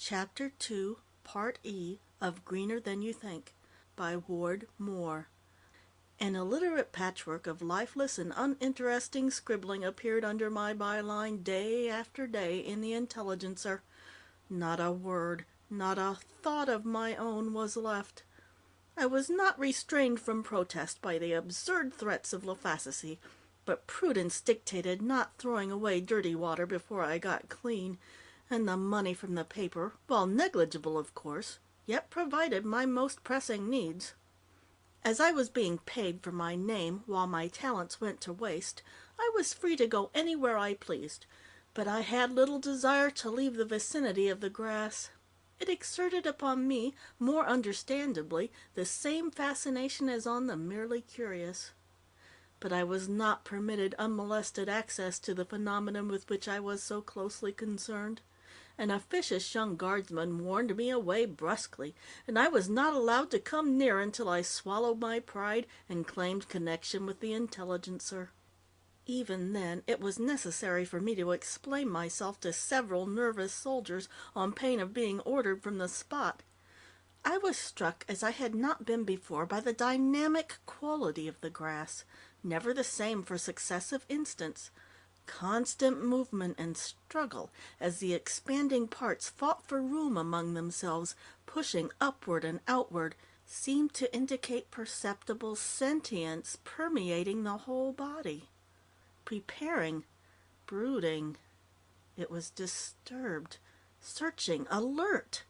Chapter 2, Part E of Greener Than You Think, by Ward Moore. An illiterate patchwork of lifeless and uninteresting scribbling appeared under my byline day after day in the Intelligencer. Not a word, not a thought of my own was left. I was not restrained from protest by the absurd threats of Lafacici, but prudence dictated not throwing away dirty water before I got clean, and the money from the paper, while negligible, of course, yet provided my most pressing needs. As I was being paid for my name while my talents went to waste, I was free to go anywhere I pleased, but I had little desire to leave the vicinity of the grass. It exerted upon me, more understandably, the same fascination as on the merely curious. But I was not permitted unmolested access to the phenomenon with which I was so closely concerned. An officious young guardsman warned me away brusquely, and I was not allowed to come near until I swallowed my pride and claimed connection with the Intelligencer. Even then, it was necessary for me to explain myself to several nervous soldiers on pain of being ordered from the spot. I was struck, as I had not been before, by the dynamic quality of the grass, never the same for successive instants. Constant movement and struggle as the expanding parts fought for room among themselves, pushing upward and outward, seemed to indicate perceptible sentience permeating the whole body. Preparing, brooding. It was disturbed, searching, alert.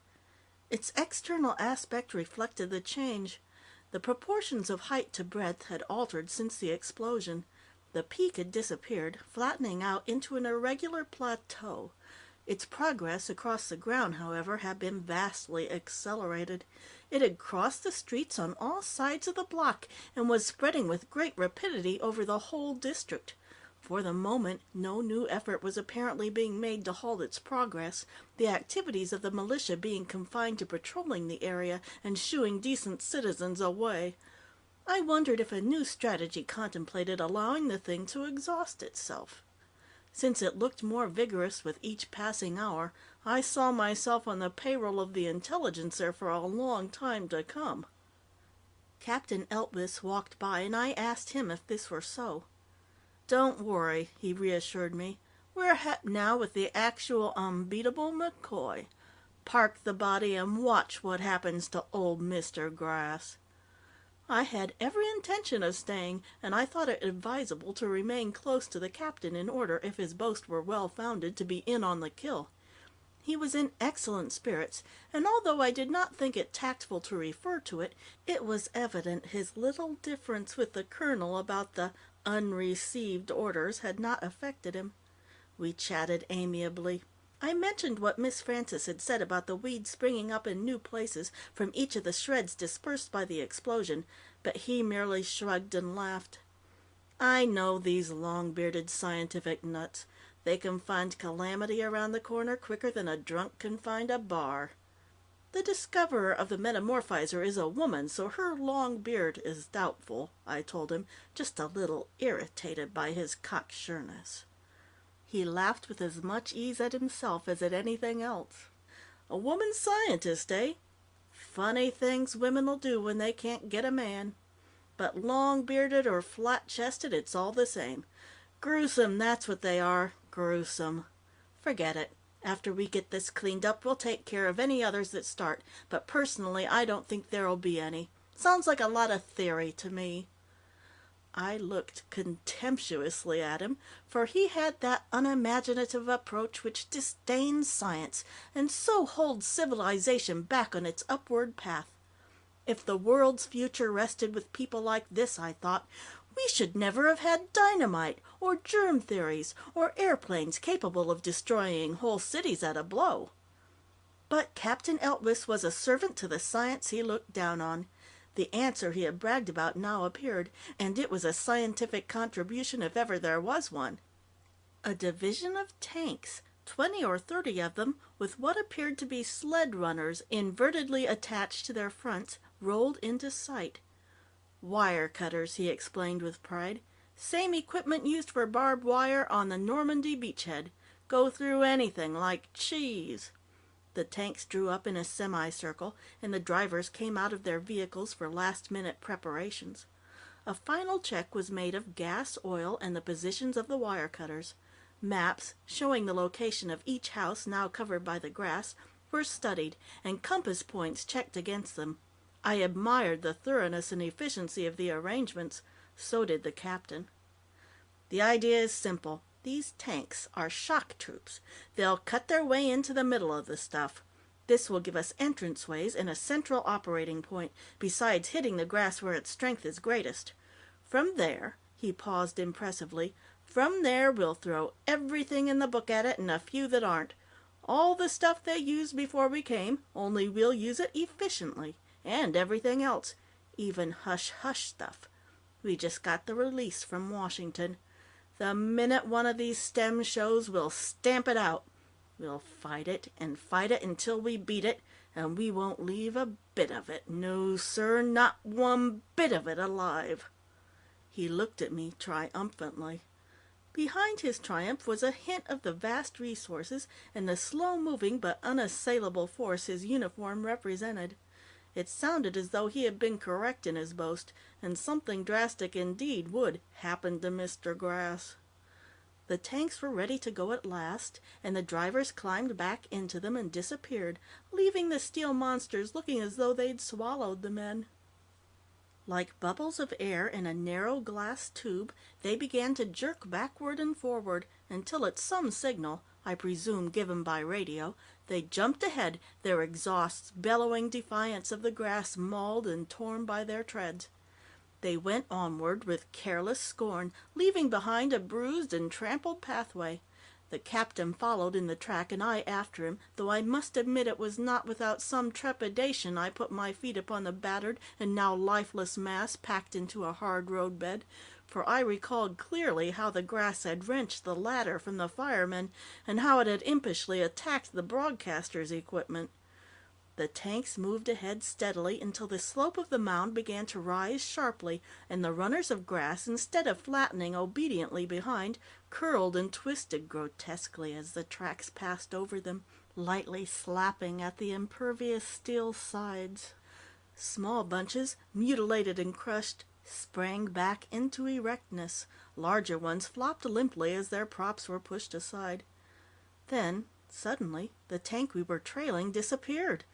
Its external aspect reflected the change. The proportions of height to breadth had altered since the explosion. The peak had disappeared, flattening out into an irregular plateau. Its progress across the ground, however, had been vastly accelerated. It had crossed the streets on all sides of the block and was spreading with great rapidity over the whole district. For the moment, no new effort was apparently being made to halt its progress, the activities of the militia being confined to patrolling the area and shooing decent citizens away. I wondered if a new strategy contemplated allowing the thing to exhaust itself. Since it looked more vigorous with each passing hour, I saw myself on the payroll of the Intelligencer for a long time to come. Captain Eltwis walked by, and I asked him if this were so. "Don't worry," he reassured me. "We're hep now with the actual unbeatable McCoy. Park the body and watch what happens to old Mr. Grass." I had every intention of staying, and I thought it advisable to remain close to the captain in order, if his boast were well founded, to be in on the kill. He was in excellent spirits, and although I did not think it tactful to refer to it, it was evident his little difference with the colonel about the unreceived orders had not affected him. We chatted amiably. I mentioned what Miss Francis had said about the weeds springing up in new places from each of the shreds dispersed by the explosion, but he merely shrugged and laughed. "I know these long-bearded scientific nuts. They can find calamity around the corner quicker than a drunk can find a bar." "The discoverer of the Metamorphizer is a woman, so her long beard is doubtful," I told him, just a little irritated by his cocksureness. He laughed with as much ease at himself as at anything else. "A woman scientist, eh? Funny things women'll do when they can't get a man. But long-bearded or flat-chested, it's all the same. Gruesome, that's what they are, gruesome. Forget it. After we get this cleaned up, we'll take care of any others that start, but personally, I don't think there'll be any. Sounds like a lot of theory to me." I looked contemptuously at him, for he had that unimaginative approach which disdains science and so holds civilization back on its upward path. If the world's future rested with people like this, I thought, we should never have had dynamite, or germ theories, or airplanes capable of destroying whole cities at a blow. But Captain Eltwis was a servant to the science he looked down on. The answer he had bragged about now appeared, and it was a scientific contribution if ever there was one. A division of tanks, 20 or 30 of them, with what appeared to be sled runners invertedly attached to their fronts, rolled into sight. "Wire cutters," he explained with pride. "Same equipment used for barbed wire on the Normandy beachhead. Go through anything like cheese." The tanks drew up in a semicircle, and the drivers came out of their vehicles for last-minute preparations. A final check was made of gas, oil, and the positions of the wire cutters. Maps, showing the location of each house now covered by the grass, were studied, and compass points checked against them. I admired the thoroughness and efficiency of the arrangements. So did the captain. The idea is simple. These tanks are shock troops. They'll cut their way into the middle of the stuff. This will give us entranceways and a central operating point, besides hitting the grass where its strength is greatest. From there, he paused impressively, from there we'll throw everything in the book at it and a few that aren't. All the stuff they used before we came, only we'll use it efficiently. And everything else, even hush-hush stuff. We just got the release from Washington. The minute one of these STEM shows, we'll stamp it out. We'll fight it until we beat it, and we won't leave a bit of it. No, sir, not one bit of it alive." He looked at me triumphantly. Behind his triumph was a hint of the vast resources and the slow-moving but unassailable force his uniform represented. It sounded as though he had been correct in his boast, and something drastic indeed would happen to Mr. Grass. The tanks were ready to go at last, and the drivers climbed back into them and disappeared, leaving the steel monsters looking as though they'd swallowed the men. Like bubbles of air in a narrow glass tube, they began to jerk backward and forward, until at some signal, I presume given by radio, they jumped ahead, their exhausts bellowing defiance of the grass mauled and torn by their treads. They went onward with careless scorn, leaving behind a bruised and trampled pathway. The captain followed in the track, and I after him, though I must admit it was not without some trepidation I put my feet upon the battered and now lifeless mass packed into a hard roadbed, for I recalled clearly how the grass had wrenched the ladder from the firemen, and how it had impishly attacked the broadcaster's equipment. The tanks moved ahead steadily until the slope of the mound began to rise sharply, and the runners of grass, instead of flattening obediently behind, curled and twisted grotesquely as the tracks passed over them, lightly slapping at the impervious steel sides. Small bunches, mutilated and crushed, sprang back into erectness. Larger ones flopped limply as their props were pushed aside. Then, suddenly, the tank we were trailing disappeared.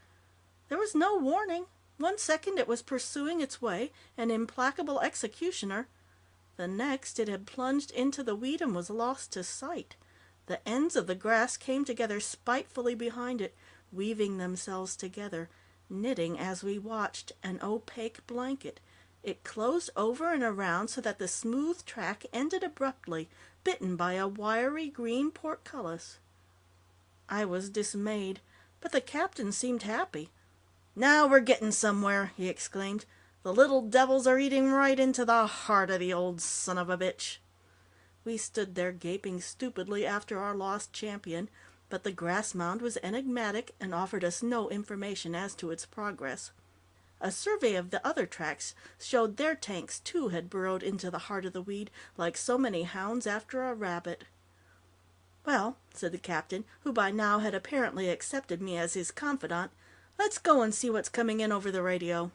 There was no warning. 1 second it was pursuing its way, an implacable executioner. The next it had plunged into the weed and was lost to sight. The ends of the grass came together spitefully behind it, weaving themselves together, knitting, as we watched, an opaque blanket. It closed over and around so that the smooth track ended abruptly, bitten by a wiry green portcullis. I was dismayed, but the captain seemed happy. "Now we're getting somewhere," he exclaimed. "The little devils are eating right into the heart of the old son of a bitch." We stood there gaping stupidly after our lost champion, but the grass mound was enigmatic and offered us no information as to its progress. A survey of the other tracks showed their tanks too had burrowed into the heart of the weed, like so many hounds after a rabbit. "Well," said the captain, who by now had apparently accepted me as his confidant, "let's go and see what's coming in over the radio."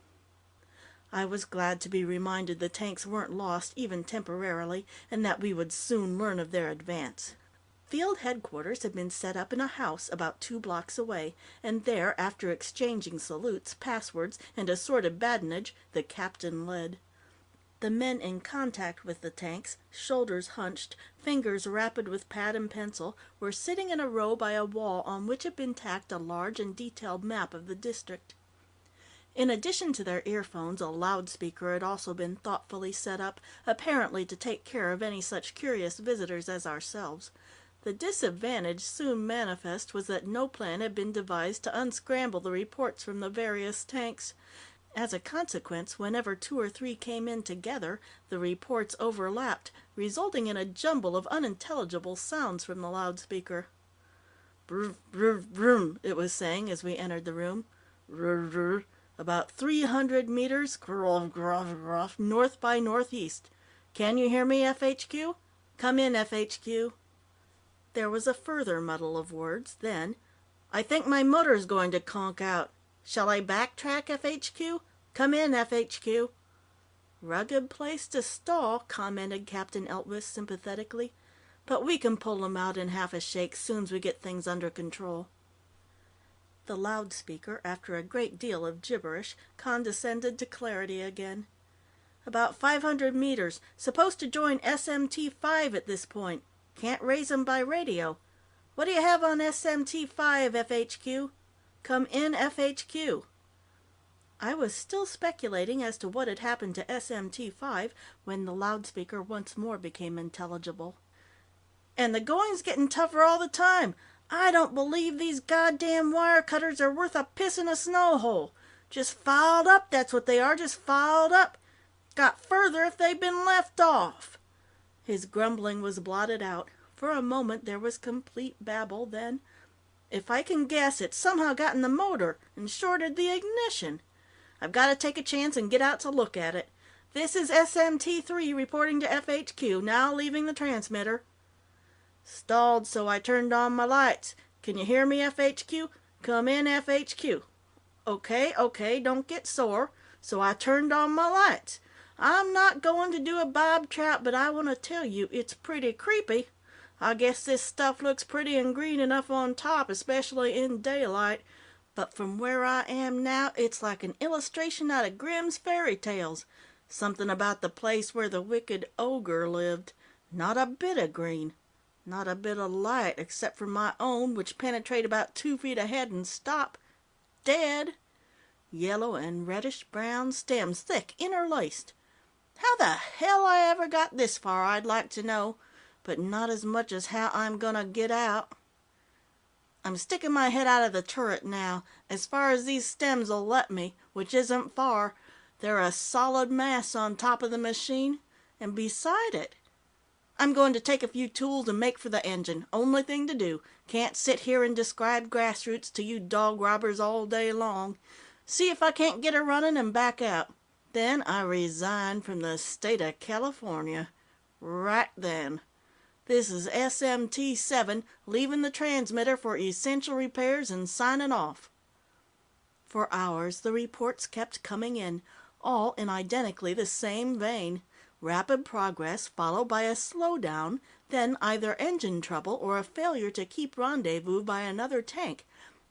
I was glad to be reminded the tanks weren't lost, even temporarily, and that we would soon learn of their advance. Field headquarters had been set up in a house about 2 blocks away, and there, after exchanging salutes, passwords, and assorted badinage, the captain led. The men in contact with the tanks, shoulders hunched, fingers rapid with pad and pencil, were sitting in a row by a wall on which had been tacked a large and detailed map of the district. In addition to their earphones, a loudspeaker had also been thoughtfully set up, apparently to take care of any such curious visitors as ourselves. The disadvantage soon manifest was that no plan had been devised to unscramble the reports from the various tanks. As a consequence, whenever 2 or 3 came in together, the reports overlapped, resulting in a jumble of unintelligible sounds from the loudspeaker. "Brr, brr, brum," it was saying as we entered the room. "Rr, rr, about 300 meters, grov, grov, grov, north by northeast. Can you hear me, FHQ? Come in, FHQ." There was a further muddle of words, then, I think my motor's going to conk out. Shall I backtrack, FHQ? Come in, FHQ. Rugged place to stall, commented Captain Eltwist sympathetically. But we can pull them out in half a shake soon's we get things under control. The loudspeaker, after a great deal of gibberish, condescended to clarity again. About 500 meters. Supposed to join SMT-5 at this point. Can't raise 'em by radio. What do you have on SMT-5, FHQ? Come in, FHQ. I was still speculating as to what had happened to SMT-5 when the loudspeaker once more became intelligible. And the going's getting tougher all the time. I don't believe these goddamn wire cutters are worth a piss in a snow hole. Just fouled up, that's what they are, just fouled up. Got further if they'd been left off. His grumbling was blotted out. For a moment there was complete babble, then, if I can guess, it somehow got in the motor and shorted the ignition. I've got to take a chance and get out to look at it. This is SMT-3 reporting to FHQ, now leaving the transmitter. Stalled, so I turned on my lights. Can you hear me, FHQ? Come in, FHQ. Okay, don't get sore. So I turned on my lights. I'm not going to do a bob trout, but I want to tell you, it's pretty creepy. I guess this stuff looks pretty and green enough on top, especially in daylight. But from where I am now, it's like an illustration out of Grimm's fairy tales. Something about the place where the wicked ogre lived. Not a bit of green. Not a bit of light, except for my own, which penetrate about 2 feet ahead and stop. Dead. Yellow and reddish-brown stems, thick, interlaced. How the hell I ever got this far, I'd like to know. But not as much as how I'm gonna get out. I'm sticking my head out of the turret now, as far as these stems'll let me, which isn't far. They're a solid mass on top of the machine, and beside it, I'm going to take a few tools and make for the engine. Only thing to do. Can't sit here and describe grassroots to you dog robbers all day long. See if I can't get her running and back out. Then I resign from the state of California. Right then. This is SMT-7, leaving the transmitter for essential repairs and signing off. For hours, the reports kept coming in, all in identically the same vein. Rapid progress, followed by a slowdown, then either engine trouble or a failure to keep rendezvous by another tank.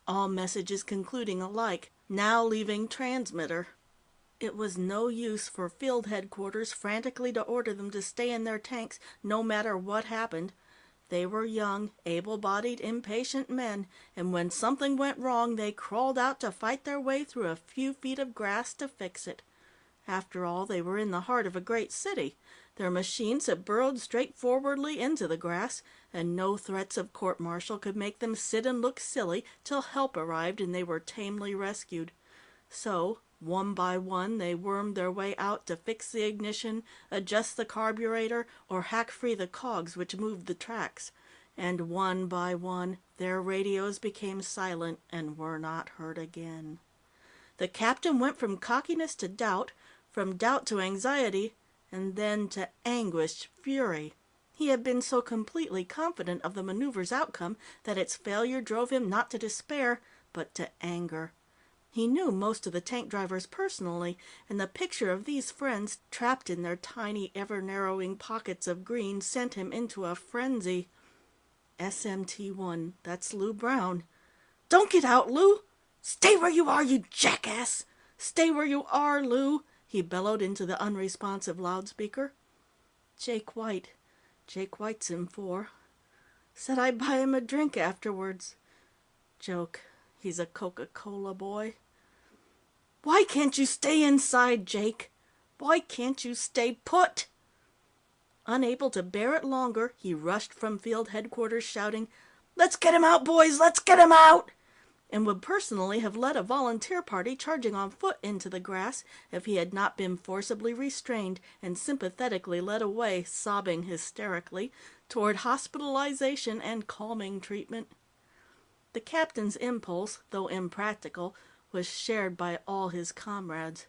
All messages concluding alike, now leaving transmitter. It was no use for field headquarters frantically to order them to stay in their tanks, no matter what happened. They were young, able-bodied, impatient men, and when something went wrong, they crawled out to fight their way through a few feet of grass to fix it. After all, they were in the heart of a great city. Their machines had burrowed straightforwardly into the grass, and no threats of court-martial could make them sit and look silly till help arrived and they were tamely rescued. So, one by one, they wormed their way out to fix the ignition, adjust the carburetor, or hack free the cogs which moved the tracks. And one by one, their radios became silent and were not heard again. The captain went from cockiness to doubt, from doubt to anxiety, and then to anguished fury. He had been so completely confident of the maneuver's outcome that its failure drove him not to despair, but to anger. He knew most of the tank drivers personally, and the picture of these friends, trapped in their tiny, ever-narrowing pockets of green, sent him into a frenzy. SMT-1, that's Lou Brown. "Don't get out, Lou! Stay where you are, you jackass! Stay where you are, Lou!" he bellowed into the unresponsive loudspeaker. Jake White. Jake White's in 4. Said I'd buy him a drink afterwards. Joke. He's a Coca-Cola boy. "Why can't you stay inside, Jake? Why can't you stay put?" Unable to bear it longer, he rushed from field headquarters shouting, "Let's get him out, boys! Let's get him out!" and would personally have led a volunteer party charging on foot into the grass if he had not been forcibly restrained and sympathetically led away, sobbing hysterically, toward hospitalization and calming treatment. The captain's impulse, though impractical, was shared by all his comrades.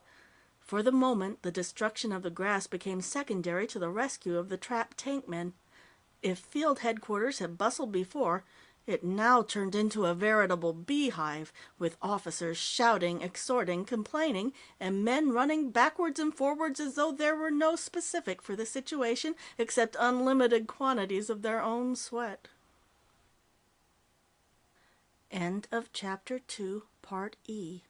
For the moment, the destruction of the grass became secondary to the rescue of the trapped tank men. If field headquarters had bustled before, It now turned into a veritable beehive, with officers shouting, exhorting, complaining, and men running backwards and forwards as though there were no specific for the situation except unlimited quantities of their own sweat. End of Chapter 2, Part E.